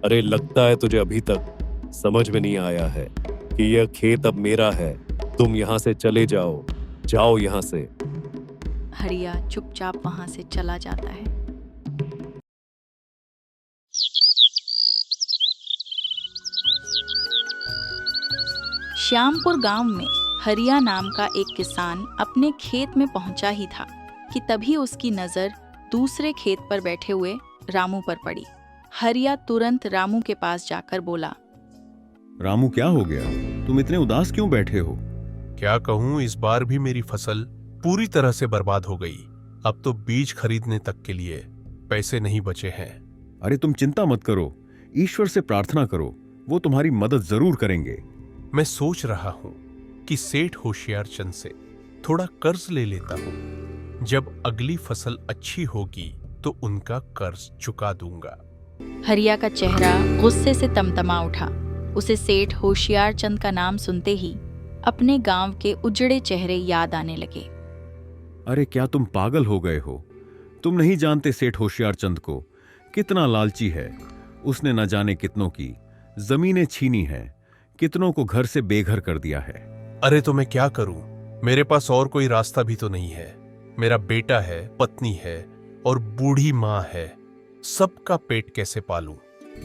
अरे लगता है तुझे अभी तक समझ में नहीं आया है कि यह खेत अब मेरा है। तुम यहाँ से चले जाओ, जाओ यहाँ से। हरिया चुपचाप वहां से चला जाता है। श्यामपुर गांव में हरिया नाम का एक किसान अपने खेत में पहुंचा ही था कि तभी उसकी नजर दूसरे खेत पर बैठे हुए रामू पर पड़ी। हरिया तुरंत रामू के पास जाकर बोला, रामू क्या हो गया? तुम इतने उदास क्यों बैठे हो? क्या कहूँ, इस बार भी मेरी फसल पूरी तरह से बर्बाद हो गई। अब तो बीज खरीदने तक के लिए पैसे नहीं बचे हैं। अरे तुम चिंता मत करो, ईश्वर से प्रार्थना करो, वो तुम्हारी मदद जरूर करेंगे। मैं सोच रहा हूँ कि सेठ होशियार चंद से थोड़ा कर्ज ले लेता हूँ। जब अगली फसल अच्छी होगी तो उनका कर्ज चुका दूंगा। हरिया का चेहरा गुस्से से तमतमा उठा। उसे सेठ होशियार चंद का नाम सुनते ही अपने गांव के उजड़े चेहरे याद आने लगे। अरे क्या तुम पागल हो गए हो? तुम नहीं जानते सेठ होशियार चंद को? कितना लालची है। उसने न जाने कितनों की जमीनें छीनी हैं, कितनों को घर से बेघर कर दिया है। अरे तो मैं क्या करूं? मेरे पास और कोई रास्ता भी तो नहीं है। मेरा बेटा है, पत्नी है और बूढ़ी माँ है। सबका पेट कैसे पालूं?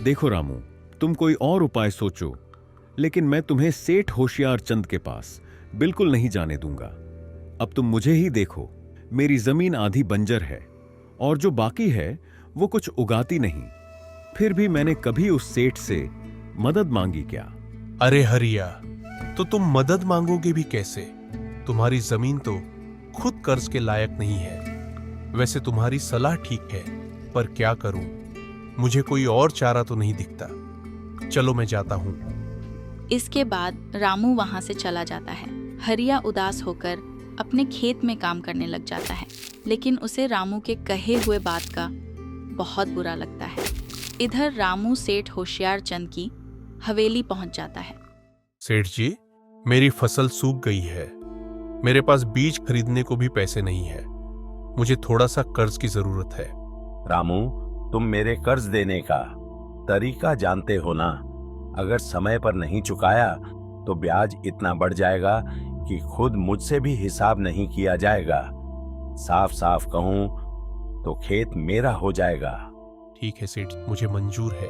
देखो रामू, तुम कोई और उपाय सोचो, लेकिन मैं तुम्हें सेठ होशियार चंद के पास बिल्कुल नहीं जाने दूंगा। अब तुम मुझे ही देखो, मेरी जमीन आधी बंजर है और जो बाकी है वो कुछ उगाती नहीं। फिर भी मैंने कभी उस सेठ से मदद मांगी क्या? अरे हरिया, तो तुम मदद मांगोगे भी कैसे? तुम्हारी जमीन तो खुद कर्ज के लायक नहीं है। वैसे तुम्हारी सलाह ठीक है, पर क्या करूं? मुझे कोई और चारा तो नहीं दिखता। चलो मैं जाता हूं। इसके बाद रामू वहां से चला जाता है। हरिया उदास होकर अपने खेत में काम करने लग जाता है, लेकिन उसे रामू के कहे हुए बात का बहुत बुरा लगता है। इधर रामू सेठ होशियार चंद की हवेली पहुंच जाता है। सेठ जी, मेरी फसल सूख गई है। मेरे पास बीज खरीदने को भी पैसे नहीं है। मुझे थोड़ा सा कर्ज की जरूरत है। रामू, तुम मेरे कर्ज देने का तरीका जानते हो ना? अगर समय पर नहीं चुकाया तो ब्याज इतना बढ़ जाएगा कि खुद मुझसे भी हिसाब नहीं किया जाएगा। साफ साफ कहूं तो खेत मेरा हो जाएगा। ठीक है सेठ, मुझे मंजूर है।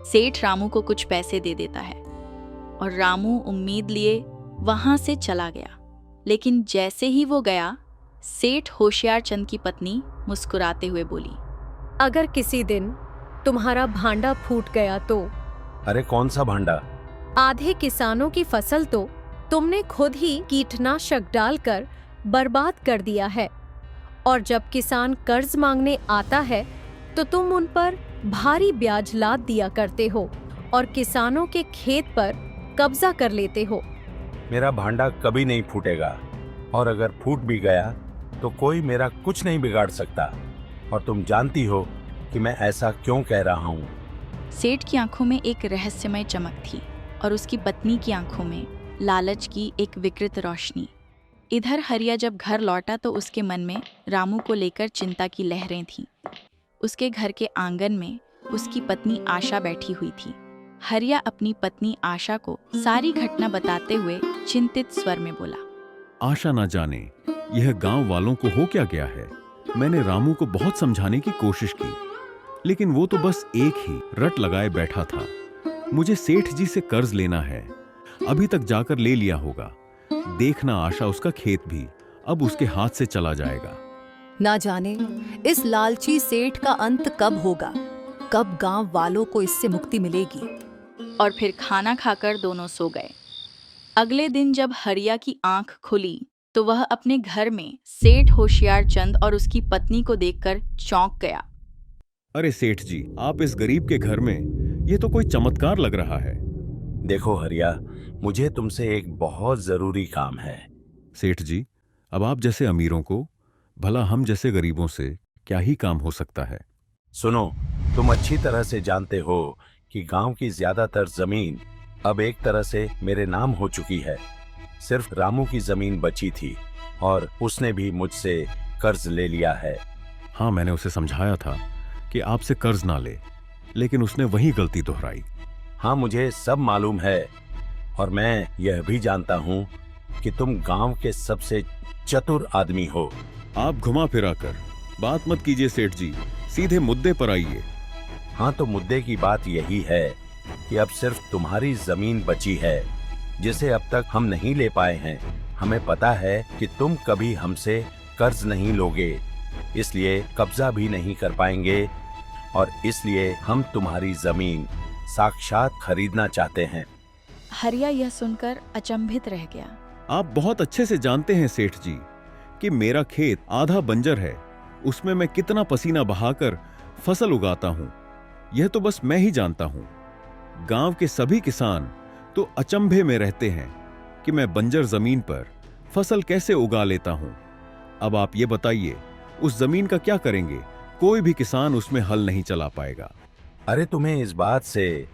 सेठ रामू को कुछ पैसे दे देता है और रामू उम्मीद लिए वहां से चला गया। लेकिन जैसे ही वो गया, सेठ होशियार चंद की पत्नी मुस्कुराते हुए बोली, अगर किसी दिन तुम्हारा भांडा फूट गया तो? अरे कौन सा भांडा? आधे किसानों की फसल तो तुमने खुद ही कीटनाशक डालकर बर्बाद कर दिया है, और जब किसान कर्ज मांगने आता है तो तुम उन पर भारी ब्याज लाद दिया करते हो और किसानों के खेत पर कब्जा कर लेते हो। मेरा भांडा कभी नहीं फूटेगा, और अगर फूट भी गया तो कोई मेरा कुछ नहीं बिगाड़ सकता। और तुम जानती हो कि मैं ऐसा क्यों कह रहा हूँ। सेठ की आंखों में एक रहस्यमय चमक थी और उसकी पत्नी की आंखों में लालच की एक विकृत रोशनी। इधर हरिया जब घर लौटा तो उसके मन में रामू को लेकर चिंता की लहरें थीं। उसके घर के आंगन में उसकी पत्नी आशा बैठी हुई थी। हरिया अपनी पत्नी आशा को सारी घटना बताते हुए चिंतित स्वर में बोला, आशा ना जाने यह गांव वालों को हो क्या गया है। मैंने रामू को बहुत समझाने की कोशिश की, लेकिन वो तो बस एक ही रट लगाए बैठा था। मुझे सेठ जी से कर्ज लेना है, अभी तक जाकर ले लिया होगा। देखना आशा, उसका खेत भी अब उसके हाथ से चला जाएगा। ना जाने इस लालची सेठ का अंत कब होगा, कब गांव वालों को इससे मुक्ति मिलेगी। और फिर खाना खाकर दोनों सो गए। अगले दिन जब हरिया की आंख खुली तो वह अपने घर में सेठ होशियार चंद और उसकी पत्नी को देखकर चौंक गया। अरे सेठ जी, आप इस गरीब के घर में, ये तो कोई चमत्कार लग रहा है। देखो हरिया, मुझे तुमसे एक बहुत जरूरी काम है। सेठ जी, अब आप जैसे अमीरों को भला हम जैसे गरीबों से क्या ही काम हो सकता है। सुनो, तुम अच्छी तरह से जानते हो कि गांव की ज्यादातर जमीन अब एक तरह से मेरे नाम हो चुकी है। सिर्फ रामू की जमीन बची थी और उसने भी मुझसे कर्ज ले लिया है। हाँ, मैंने उसे समझाया था कि आपसे कर्ज ना ले, लेकिन उसने वही गलती दोहराई। हाँ, मुझे सब मालूम है और मैं यह भी जानता हूँ कि तुम गांव के सबसे चतुर आदमी हो। आप घुमा फिरा कर बात मत कीजिए सेठ जी, सीधे मुद्दे पर आइए। हाँ, तो मुद्दे की बात यही है कि अब सिर्फ तुम्हारी जमीन बची है जिसे अब तक हम नहीं ले पाए हैं। हमें पता है कि तुम कभी हमसे कर्ज नहीं लोगे, इसलिए कब्जा भी नहीं कर पाएंगे और इसलिए हम तुम्हारी जमीन साक्षात खरीदना चाहते हैं। हरिया यह सुनकर अचंभित रह गया। आप बहुत अच्छे से जानते हैं सेठ जी कि मेरा खेत आधा बंजर है, उसमें मैं कितना पसीना बहाकर फसल उगाता हूं, यह तो बस मैं ही जानता हूं। गांव के सभी किसान तो अचंभे में रहते हैं कि मैं बंजर जमीन पर फसल कैसे उगा लेता हूं। अब आप ये बताइए, उस जमीन का क्या करेंगे? कोई भी किसान उसमें हल नहीं चला पाएगा। अरे, तुम्हें इस बात से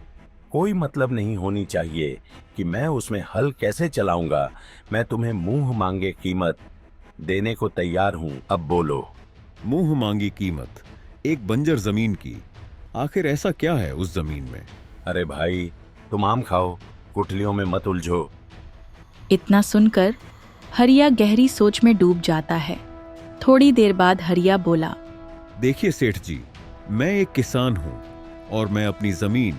कोई मतलब नहीं होनी चाहिए कि मैं उसमें हल कैसे चलाऊंगा। मैं तुम्हें मुंह मांगे कीमत देने को तैयार हूं। अब बोलो। मुंह मांगी कीमत एक बंजर जमीन की? आखिर ऐसा क्या है उस जमीन में? अरे भाई, तुम आम खाओ, कुटलियों में मत उलझो। इतना सुनकर हरिया गहरी सोच में डूब जाता है। थोड़ी देर बाद हरिया बोला, देखिए सेठ जी, मैं एक किसान हूं और मैं अपनी जमीन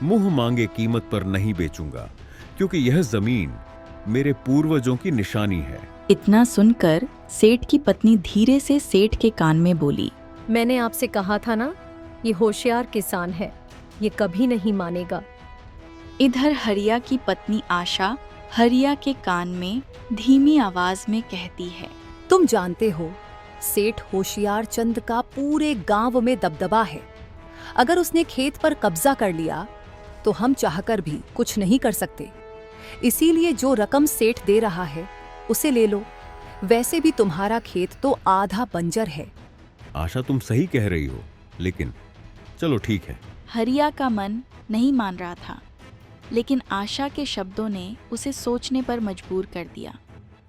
मुंह मांगे कीमत पर नहीं बेचूंगा, क्योंकि यह जमीन मेरे पूर्वजों की निशानी है। इतना सुनकर सेठ की पत्नी धीरे से सेठ के कान में बोली, मैंने आपसे कहा था ना, ये होशियार किसान है, ये कभी नहीं मानेगा। इधर हरिया की पत्नी आशा हरिया के कान में धीमी आवाज में कहती है, तुम जानते हो, सेठ होशियार चंद का पूरे गांव में दबदबा है। अगर उसने खेत पर कब्जा कर लिया तो हम चाहकर भी कुछ नहीं कर सकते। इसीलिए जो रकम सेठ दे रहा है उसे ले लो। वैसे भी तुम्हारा खेत तो आधा बंजर है। आशा, तुम सही कह रही हो, लेकिन चलो ठीक है। हरिया का मन नहीं मान रहा था, लेकिन आशा के शब्दों ने उसे सोचने पर मजबूर कर दिया।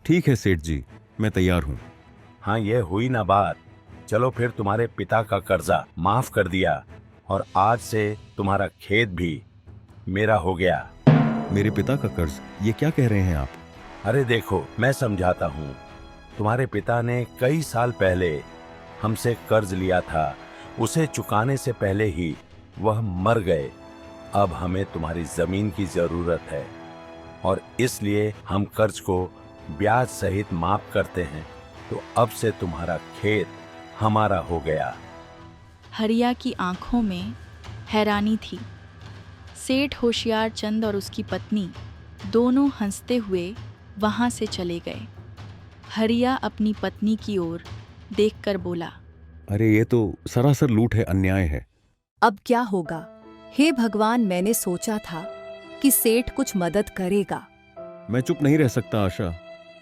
ठीक है सेठ जी, मैं तैयार हूं। हाँ, ये हुई ना बात। चलो फिर, तुम्हारे पिता का कर्जा माफ कर दिया और आज से तुम्हारा खेत भी मेरा हो गया। मेरे पिता का कर्ज? ये क्या कह रहे हैं आप? अरे देखो, मैं समझाता हूँ। तुम्हारे पिता ने कई साल पहले हमसे कर्ज लिया था, उसे चुकाने से पहले ही वह मर गए। अब हमें तुम्हारी जमीन की जरूरत है और इसलिए हम कर्ज को ब्याज सहित माफ करते हैं। तो अब से तुम्हारा खेत हमारा हो गया। हरिया की आंखों में हैरानी थी। सेठ होशियार चंद और उसकी पत्नी दोनों हंसते हुए वहां से चले गए। हरिया अपनी पत्नी की ओर देखकर बोला, अरे ये तो सरासर लूट है, अन्याय है। अब क्या होगा? हे भगवान, मैंने सोचा था कि सेठ कुछ मदद करेगा। मैं चुप नहीं रह सकता आशा,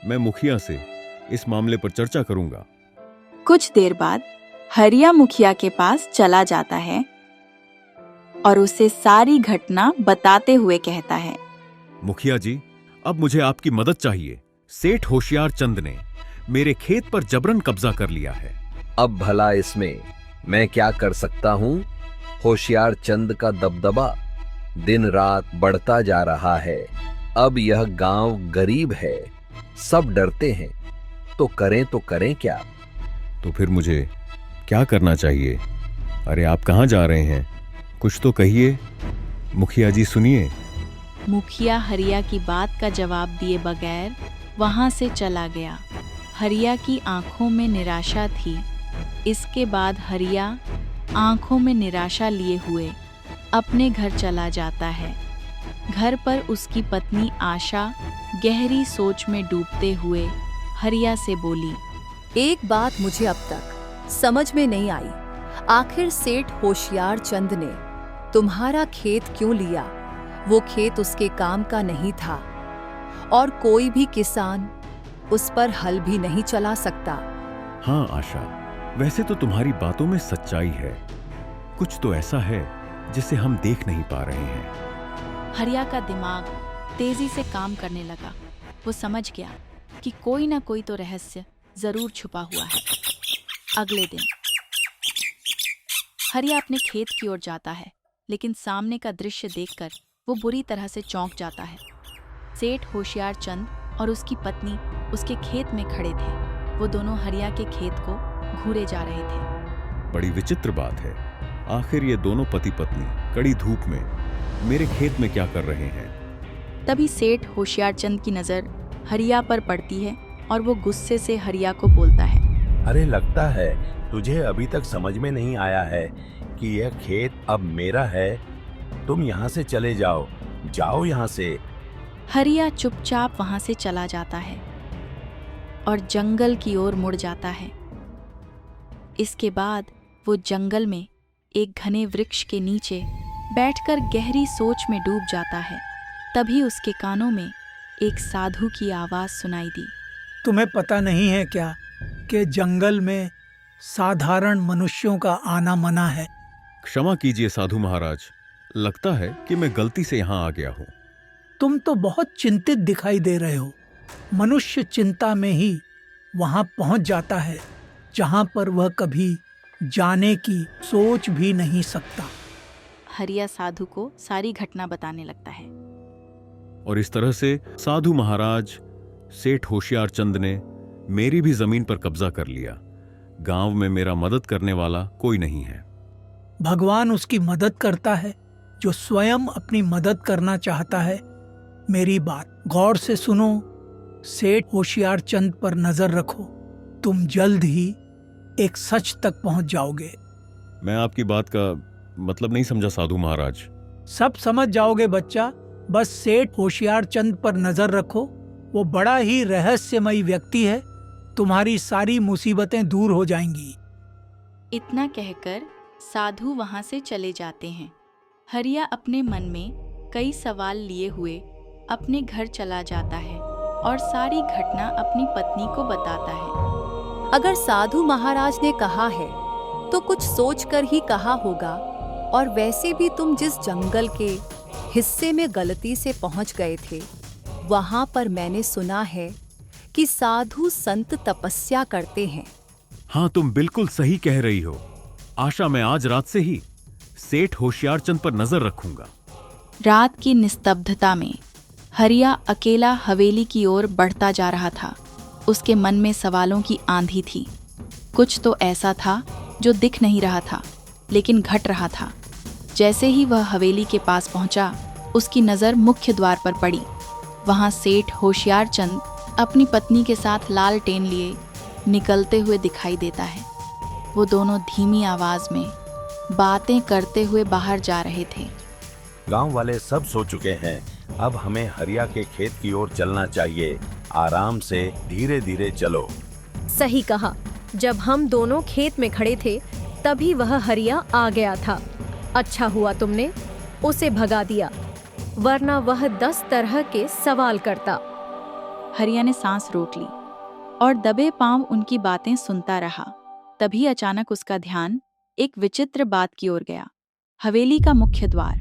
मैं मुखिया से इस मामले पर चर्चा करूंगा। कुछ देर बाद हरिया मुखिया के पास चला जाता है और उसे सारी घटना बताते हुए कहता है, मुखिया जी, अब मुझे आपकी मदद चाहिए। सेठ होशियार चंद ने मेरे खेत पर जबरन कब्जा कर लिया है। अब भला इसमें मैं क्या कर सकता हूँ? होशियार चंद का दबदबा दिन रात बढ़ता जा रहा है। अब यह गांव गरीब है, सब डरते हैं, तो करें क्या? तो फिर मुझे क्या करना चाहिए? अरे आप कहाँ जा रहे हैं? कुछ तो कहिए। मुखिया जी सुनिए। मुखिया हरिया की बात का जवाब दिए बगैर वहां से चला गया। हरिया की आंखों में निराशा थी। इसके बाद हरिया आंखों में निराशा लिए हुए अपने घर चला जाता है। घर पर उसकी पत्नी आशा गहरी सोच में डूबते हुए हरिया से बोली, एक बात मुझे अब तक समझ में नहीं आई। आखिर सेठ होशियार चंद ने तुम्हारा खेत क्यों लिया? वो खेत उसके काम का नहीं था और कोई भी किसान उस पर हल भी नहीं चला सकता। हाँ आशा, वैसे तो तुम्हारी बातों में सच्चाई है। कुछ तो ऐसा है जिसे हम देख नहीं पा रहे हैं। हरिया का दिमाग तेजी से काम करने लगा। वो समझ गया कि कोई ना कोई तो रहस्य जरूर छुपा हुआ है। अगले दिन हरिया अपने खेत की ओर जाता है। लेकिन सामने का दृश्य देखकर वो बुरी तरह से चौंक जाता है। सेठ होशियार चंद और उसकी पत्नी उसके खेत में खड़े थे। वो दोनों हरिया के खेत को घूरे जा रहे थे। बड़ी विचित्र बात है, आखिर ये दोनों पति पत्नी कड़ी धूप में मेरे खेत में क्या कर रहे हैं? तभी सेठ होशियार चंद की नजर हरिया पर पड़ती है और वो गुस्से से हरिया को बोलता है, अरे लगता है तुझे अभी तक समझ में नहीं आया है कि यह खेत अब मेरा है। तुम यहाँ से चले जाओ, जाओ यहाँ से। हरिया चुपचाप वहां से चला जाता है और जंगल की ओर मुड़ जाता है। इसके बाद वो जंगल में एक घने वृक्ष के नीचे बैठकर गहरी सोच में डूब जाता है। तभी उसके कानों में एक साधु की आवाज सुनाई दी। तुम्हें पता नहीं है क्या कि जंगल में साधारण मनुष्यों का आना मना है? क्षमा कीजिए साधु महाराज, लगता है कि मैं गलती से यहाँ आ गया हूँ। तुम तो बहुत चिंतित दिखाई दे रहे हो। मनुष्य चिंता में ही वहां पहुंच जाता है जहां पर वह कभी जाने की सोच भी नहीं सकता। हरिया साधु को सारी घटना बताने लगता है। और इस तरह से साधु महाराज सेठ होशियार चंद ने मेरी भी जमीन पर कब्जा कर लिया। गांव में मेरा मदद करने वाला कोई नहीं है। भगवान उसकी मदद करता है जो स्वयं अपनी मदद करना चाहता है। मेरी बात गौर से सुनो। सेठ होशियार चंद पर नजर रखो। तुम जल्द ही एक सच तक पहुंच जाओगे। मैं आपकी बात का मतलब नहीं समझा साधु महाराज। सब समझ जाओगे बच्चा। बस सेठ होशियार चंद पर नजर रखो। वो बड़ा ही रहस्यमयी व्यक्ति है। तुम्हारी सारी मुसीबतें दूर हो जाएंगी। इतना कहकर साधु वहां से चले जाते हैं। हरिया अपने मन में कई सवाल लिए हुए अपने घर चला जाता है और सारी घटना अपनी पत्नी को बताता है। अगर साधु महाराज ने कहा है तो कुछ सोचकर ही कहा होगा। और वैसे भी तुम जिस जंगल के हिस्से में गलती से पहुंच गए थे, वहां पर मैंने सुना है कि साधु संत तपस्या करते हैं। हाँ, तुम बिल्कुल सही कह रही हो। आशा मैं आज रात से ही सेठ होशियार चंद पर नजर रखूंगा। रात की निस्तब्धता में हरिया अकेला हवेली की ओर बढ़ता जा रहा था। उसके मन में सवालों की आंधी थी। कुछ तो ऐसा था जो दिख नहीं रहा था लेकिन घट रहा था। जैसे ही वह हवेली के पास पहुंचा, उसकी नज़र मुख्य द्वार पर पड़ी। वहां सेठ होशियार चंद अपनी पत्नी के साथ लालटेन लिए निकलते हुए दिखाई देता है। वो दोनों धीमी आवाज में बातें करते हुए बाहर जा रहे थे। गांव वाले सब सो चुके हैं। अब हमें हरिया के खेत की ओर चलना चाहिए। आराम से धीरे धीरे चलो। सही कहा। जब हम दोनों खेत में खड़े थे तभी वह हरिया आ गया था। अच्छा हुआ तुमने उसे भगा दिया, वरना वह 10 तरह के सवाल करता। हरिया ने सांस रोक ली और दबे पांव उनकी बातें सुनता रहा। तभी अचानक उसका ध्यान एक विचित्र बात की ओर गया। हवेली का मुख्य द्वार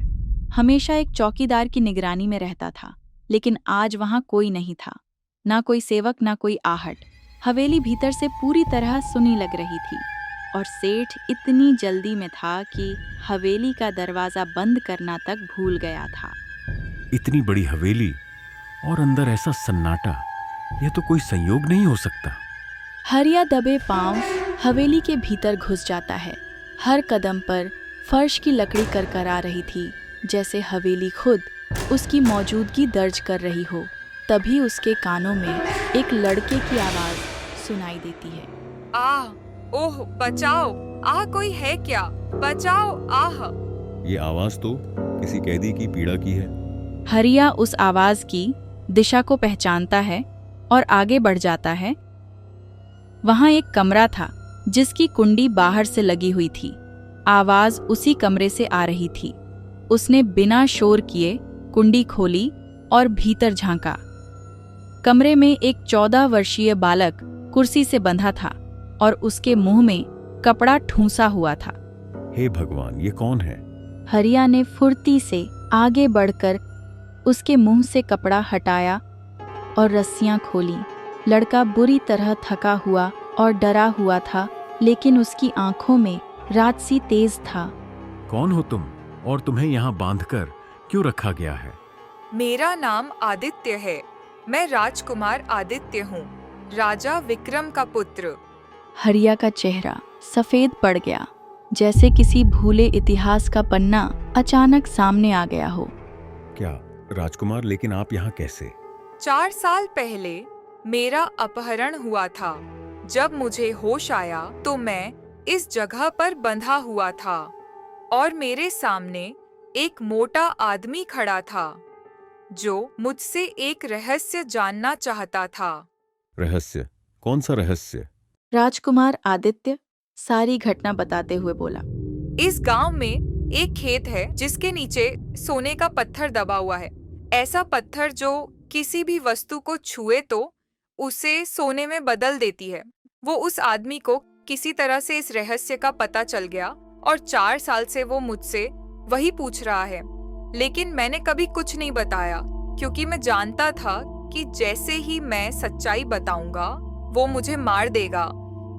हमेशा एक चौकीदार की निगरानी में रहता था, लेकिन आज वहां कोई नहीं था। ना कोई सेवक, ना कोई आहट। हवेली भीतर से पूरी तरह सुनी लग रही थी और सेठ इतनी जल्दी में था कि हवेली का दरवाजा बंद करना तक भूल गया था। इतनी बड़ी हवेली और अंदर ऐसा सन्नाटा, यह तो कोई संयोग नहीं हो सकता। हरिया दबे पांव हवेली के भीतर घुस जाता है। हर कदम पर फर्श की लकड़ी करकरा रही थी, जैसे हवेली खुद उसकी मौजूदगी दर्ज कर रही हो। तभी उसके कानों में एक लड़के की आवाज सुनाई देती है। ओह बचाओ, कोई है क्या? बचाओ, ये आवाज तो किसी कैदी की पीड़ा की है। हरिया उस आवाज की दिशा को पहचानता है और आगे बढ़ जाता है। वहां एक कमरा था जिसकी कुंडी बाहर से लगी हुई थी। आवाज उसी कमरे से आ रही थी। उसने बिना शोर किए कुंडी खोली और भीतर झांका। कमरे में एक 14 वर्षीय बालक कुर्सी से बंधा था और उसके मुंह में कपड़ा ठूंसा हुआ था। हे भगवान, ये कौन है? हरिया ने फुर्ती से आगे बढ़कर उसके मुंह से कपड़ा हटाया और रस्सियां खोली। लड़का बुरी तरह थका हुआ और डरा हुआ था, लेकिन उसकी आंखों में राजसी तेज था। कौन हो तुम? और तुम्हें यहाँ बांधकर क्यों रखा गया है? मेरा नाम आदित्य है। मैं राजकुमार आदित्य हूँ, राजा विक्रम का पुत्र। हरिया का चेहरा सफेद पड़ गया, जैसे किसी भूले इतिहास का पन्ना अचानक सामने आ गया हो। क्या राजकुमार, लेकिन आप यहाँ कैसे? 4 साल पहले मेरा अपहरण हुआ था। जब मुझे होश आया तो मैं इस जगह पर बंधा हुआ था और मेरे सामने एक मोटा आदमी खड़ा था जो मुझसे एक रहस्य जानना चाहता था। रहस्य? कौन सा रहस्य? राजकुमार आदित्य सारी घटना बताते हुए बोला। इस गांव में एक खेत है जिसके नीचे सोने का पत्थर दबा हुआ है। ऐसा पत्थर जो किसी भी वस्तु को छुए तो उसे सोने में बदल देती है। वो उस आदमी को किसी तरह से इस रहस्य का पता चल गया और 4 साल से वो मुझसे वही पूछ रहा है, लेकिन मैंने कभी कुछ नहीं बताया क्योंकि मैं जानता था कि जैसे ही मैं सच्चाई बताऊंगा वो मुझे मार देगा।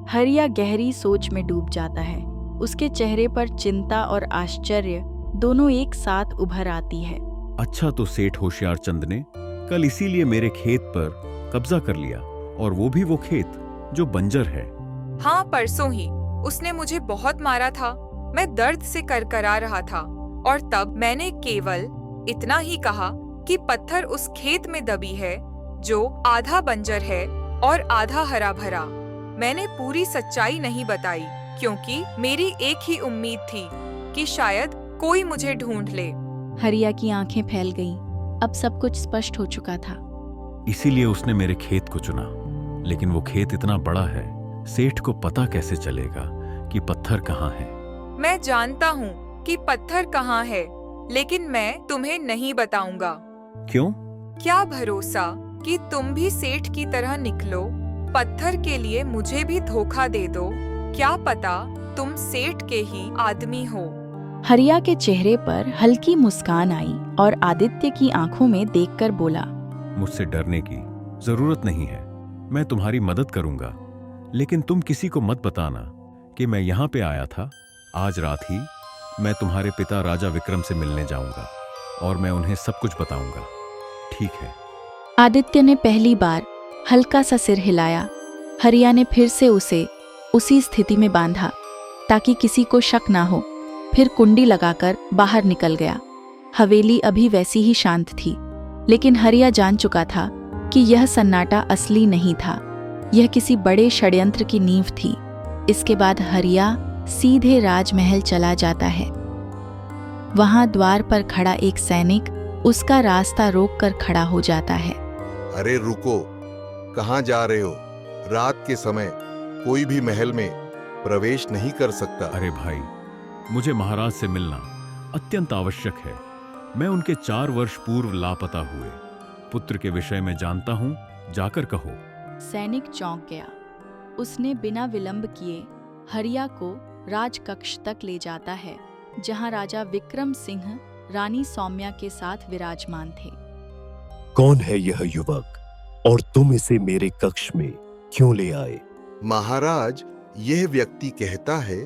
हरिया गहरी सोच में डूब जाता है। उसके चेहरे पर चिंता और आश्चर्य दोनों एक साथ उभर आती है। अच्छा, तो सेठ होशियार चंद ने कल इसीलिए मेरे खेत पर कब्जा कर लिया, और वो भी वो खेत जो बंजर है। हाँ, परसों ही उसने मुझे बहुत मारा था। मैं दर्द से करकरा रहा था और तब मैंने केवल इतना ही कहा कि पत्थर उस खेत में दबी है जो आधा बंजर है और आधा हरा भरा। मैंने पूरी सच्चाई नहीं बताई क्योंकि मेरी एक ही उम्मीद थी कि शायद कोई मुझे ढूंढ ले। हरिया की आंखें फैल गईं। अब सब कुछ स्पष्ट हो चुका था। इसीलिए उसने मेरे खेत को चुना। लेकिन वो खेत इतना बड़ा है, सेठ को पता कैसे चलेगा कि पत्थर कहाँ है? मैं जानता हूँ कि पत्थर कहाँ है, लेकिन मैं तुम्हें नहीं बताऊंगा। क्यों? क्या भरोसा कि तुम भी सेठ की तरह निकलो, पत्थर के लिए मुझे भी धोखा दे दो। क्या पता तुम सेठ के ही आदमी हो। हरिया के चेहरे पर हल्की मुस्कान आई और आदित्य की आंखों में देखकर बोला, मुझसे डरने की जरूरत नहीं है। मैं तुम्हारी मदद करूंगा, लेकिन तुम किसी को मत बताना कि मैं यहाँ पे आया था। आज रात ही मैं तुम्हारे पिता राजा विक्रम से मिलने जाऊंगा और मैं उन्हें सब कुछ बताऊंगा, ठीक है? आदित्य ने पहली बार हल्का सा सिर हिलाया। हरिया ने फिर से उसे उसी स्थिति में बांधा ताकि किसी को शक ना हो। फिर कुंडी लगाकर बाहर निकल गया। हवेली अभी वैसी ही शांत थी, लेकिन हरिया जान चुका था कि यह सन्नाटा असली नहीं था। यह किसी बड़े षड्यंत्र की नींव थी। इसके बाद हरिया सीधे राजमहल चला जाता है। वहां द्वार पर खड़ा एक सैनिक उसका रास्ता रोककर खड़ा हो जाता है। अरे रुको, कहाँ जा रहे हो? रात के समय कोई भी महल में प्रवेश नहीं कर सकता। अरे भाई, मुझे महाराज से मिलना अत्यंत आवश्यक है। मैं उनके 4 वर्ष पूर्व लापता हुए पुत्र के विषय में जानता हूँ, जाकर कहो। सैनिक चौंक गया। उसने बिना विलंब किए हरिया को राजकक्ष तक ले जाता है, जहाँ राजा विक्रम सिंह रानी सौम्या के साथ विराजमान थे। कौन है यह युवक और तुम इसे मेरे कक्ष में क्यों ले आए? महाराज, यह व्यक्ति कहता है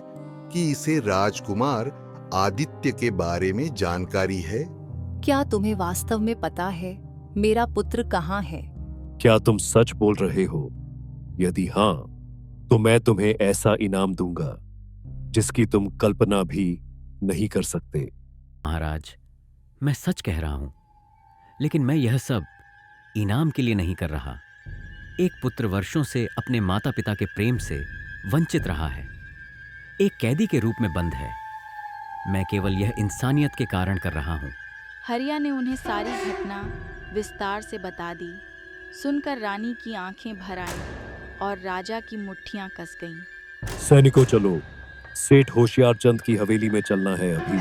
कि इसे राजकुमार आदित्य के बारे में जानकारी है। क्या तुम्हें वास्तव में पता है मेरा पुत्र कहाँ है? क्या तुम सच बोल रहे हो? यदि हाँ, तो मैं तुम्हें ऐसा इनाम दूंगा जिसकी तुम कल्पना भी नहीं कर सकते। महाराज, मैं सच कह रहा हूं, लेकिन मैं यह सब इनाम के लिए नहीं कर रहा। एक पुत्र वर्षों से अपने माता पिता के प्रेम से वंचित रहा है, एक कैदी के रूप में बंद है। मैं केवल यह इंसानियत के कारण कर रहा हूं। हरिया ने उन्हें सारी घटना विस्तार से बता दी। सुनकर रानी की आंखें भर आईं और राजा की मुट्ठियां कस गईं। सैनिकों, चलो, सेठ होशियार चंद की हवेली में चलना है अभी।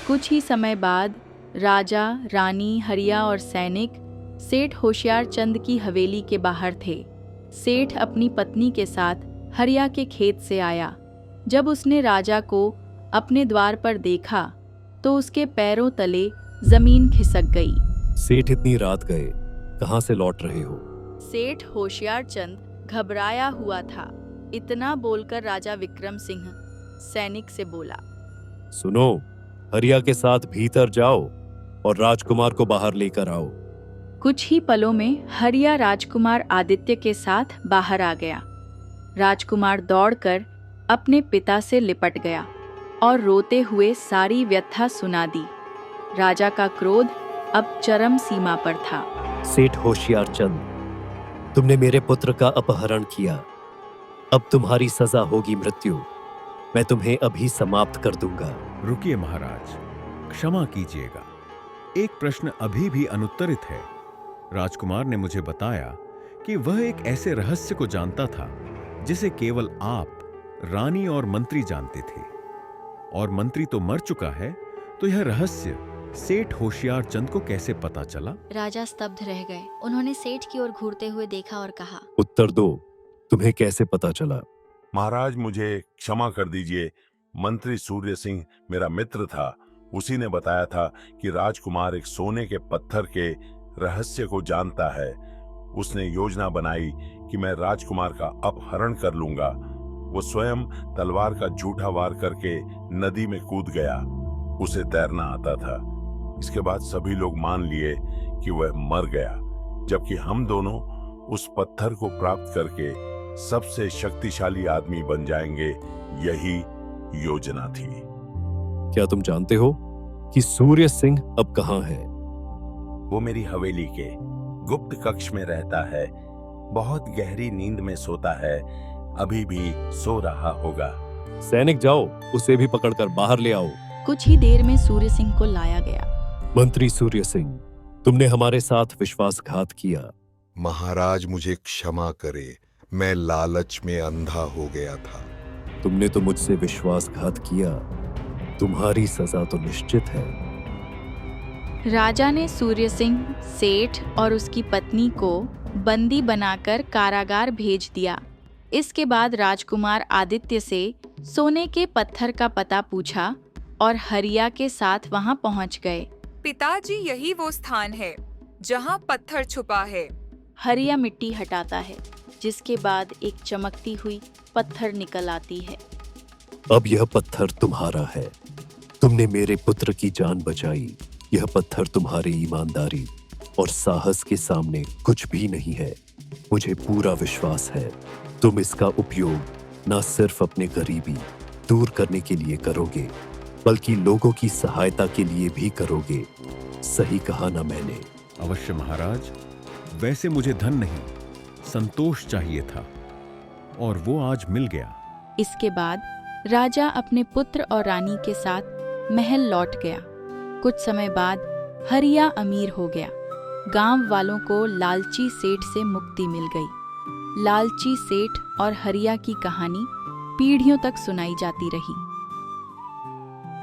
कुछ ही समय बाद राजा, रानी, हरिया और सैनिक सेठ होशियार चंद की हवेली के बाहर थे। सेठ अपनी पत्नी के साथ हरिया के खेत से आया। जब उसने राजा को अपने द्वार पर देखा तो उसके पैरों तले जमीन खिसक गई। सेठ, इतनी रात गए, कहाँ से लौट रहे हो? सेठ होशियार चंद घबराया हुआ था। इतना बोलकर राजा विक्रम सिंह सैनिक से बोला, सुनो, हरिया के साथ भीतर जाओ और राजकुमार को बाहर लेकर आओ। कुछ ही पलों में हरिया राजकुमार आदित्य के साथ बाहर आ गया। राजकुमार दौड़कर अपने पिता से लिपट गया और रोते हुए सारी व्यथा सुना दी। राजा का क्रोध अब चरम सीमा पर था। सेठ होशियार चंद, तुमने मेरे पुत्र का अपहरण किया। अब तुम्हारी सजा होगी मृत्यु। मैं तुम्हें अभी समाप्त कर दूंगा। रुकिए महाराज, क्षमा कीजिएगा। एक प्रश्न अभी भी अनुत्तरित है। राजकुमार ने मुझे बताया कि वह एक ऐसे रहस्य को जानता था जिसे केवल आप, रानी और मंत्री जानते थे, और मंत्री तो मर चुका है, तो यह रहस्य सेठ होशियार चंद को कैसे पता चला? राजा स्तब्ध रह गए। उन्होंने सेठ की ओर घूरते हुए देखा और कहा, उत्तर दो, तुम्हें कैसे पता चला? महाराज, मुझे क्षमा कर दीजिए। मंत्री सूर्य सिंह मेरा मित्र था। उसी ने बताया था कि राजकुमार एक सोने के पत्थर के रहस्य को जानता है। उसने योजना बनाई कि मैं राजकुमार का अपहरण कर लूंगा। वो स्वयं तलवार का झूठा वार करके नदी में कूद गया। उसे तैरना आता था। इसके बाद सभी लोग मान लिए कि वह मर गया, जबकि हम दोनों उस पत्थर को प्राप्त करके सबसे शक्तिशाली आदमी बन जाएंगे। यही योजना थी। क्या तुम जानते हो कि सूर्य सिंह अब कहाँ है? वो मेरी हवेली के गुप्त कक्ष में रहता है। बहुत गहरी नींद में सोता है। अभी भी सो रहा होगा। सैनिक, जाओ, उसे भी पकड़कर बाहर ले आओ। कुछ ही देर में सूर्य सिंह को लाया गया। मंत्री सूर्य सिंह, तुमने हमारे साथ विश्वासघात किया। महाराज, मुझे क्षमा करे। मैं लालच में अंधा हो गया था। तुमने तो मुझसे विश्वासघात किया। तुम्हारी सजा तो निश्चित है। राजा ने सूर्य सिंह, सेठ और उसकी पत्नी को बंदी बनाकर कारागार भेज दिया। इसके बाद राजकुमार आदित्य से सोने के पत्थर का पता पूछा और हरिया के साथ वहां पहुंच गए। पिताजी, यही वो स्थान है जहाँ पत्थर छुपा है। हरिया मिट्टी हटाता है, जिसके बाद एक चमकती हुई पत्थर निकल आती है। अब यह पत्थर तुम्हारा है। तुमने मेरे पुत्र की जान बचाई। यह पत्थर तुम्हारी ईमानदारी और साहस के सामने कुछ भी नहीं है। मुझे पूरा विश्वास है तुम इसका उपयोग न सिर्फ अपने गरीबी दूर करने के लिए करोगे, बल्कि लोगों की सहायता के लिए भी करोगे। सही कहा ना मैंने? अवश्य महाराज। वैसे मुझे धन नहीं, संतोष चाहिए था, और वो आज मिल गया। इसके बाद राजा अपने पुत्र और रानी के साथ महल लौट गया। कुछ समय बाद हरिया अमीर हो गया। गांव वालों को लालची सेठ से मुक्ति मिल गई। लालची सेठ और हरिया की कहानी पीढ़ियों तक सुनाई जाती रही।